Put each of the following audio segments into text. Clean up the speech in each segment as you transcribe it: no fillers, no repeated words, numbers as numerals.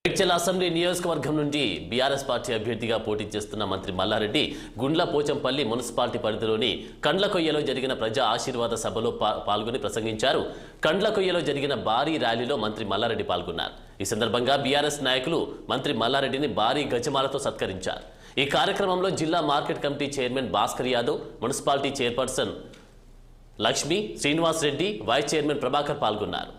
Medchal assembly నియోజకవర్గం నుండి BRS party అభ్యర్థిగా పోటీ చేస్తున్న మంత్రి మల్లారెడ్డి గుండ్ల పోచంపల్లి మున్సిపాలిటీ పరిధిలోని కండ్లకొయ్యలో జరిగిన ప్రజా ఆశీర్వాద సభలో పాల్గొని ప్రసంగించారు. కండ్లకొయ్యలో జరిగిన భారీ ర్యాలీలో మంత్రి మల్లారెడ్డి పాల్గొన్నారు. ఈ సందర్భంగా బీఆర్ఎస్ నాయకులు మంత్రి మల్లారెడ్డిని భారీ గజమాలతో సత్కరించారు. ఈ కార్యక్రమంలో జిల్లా market committee chairman Bhaskar Yadav, municipality chairperson Lakshmi, Srinivas Reddy, vice chairman Prabhakar పాల్గొన్నారు.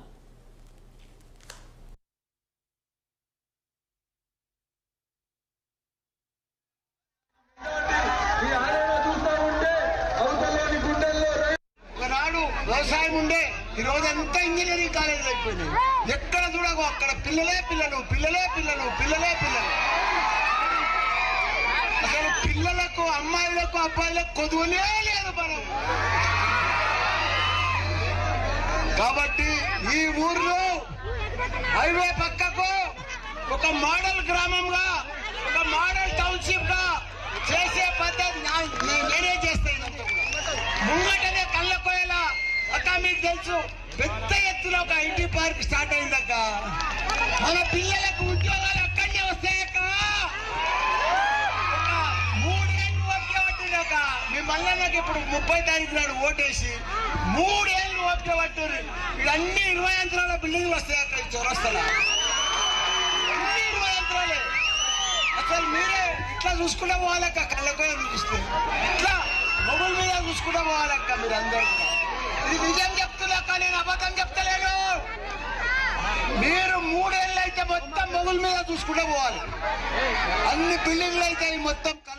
వ్యవసాయం ఉండే ఈ రోజంతా ఇంజనీరింగ్ కాలేజీలు అయిపోయినాయి. ఎక్కడ చూడకు అక్కడ పిల్లలే పిల్లలు పిల్లలే పిల్లలు పిల్లలే పిల్లలు. అసలు పిల్లలకు, అమ్మాయిలకు, అబ్బాయిలకు కొదువులే లేదు మనం. కాబట్టి ఈ ఊర్లో హైవే పక్కకు ఒక మోడల్ గ్రామంగా, ఒక మోడల్ టౌన్షిప్ గా చేసే పద్ధతి నేనే చేస్తాను. ముంగటనే కళ్ళకోయలా అక్క మీకు తెలుసు, పెద్ద ఎత్తున ఒక ఐటీ పార్క్ స్టార్ట్ అయిందక్క. మన పిల్లలకు ఉద్యోగాలు అక్కడనే వస్తాయక్క. 3 ఏళ్ళు ఓపిక పట్టినాక మీ మల్లన్నకి ఇప్పుడు 30 తారీఖు నాడు ఓటేసి 3 ఏళ్ళు ఓపిక పట్టారు. ఇవన్నీ 20 యంత్రాల బిల్డింగ్లు వస్తాయక్క. ఈ చౌరస్తాలో అన్ని 20 యంత్రాలే. అసలు మీరే ఇట్లా చూసుకుంటా పోవాలక్క. కళ్ళకోయ చూపిస్తే ఇట్లా మొగుల మీద చూసుకుంటా పోవాలక్క. మీరు అందరూ ఇది నిజం చెప్తున్నాక, నేను అబద్ధం చెప్తలేను. మీరు 3 ఏళ్ళు అయితే మొత్తం మొగుల మీద చూసుకుంటూ పోవాలి. అన్ని బిల్డింగ్లు అయితే మొత్తం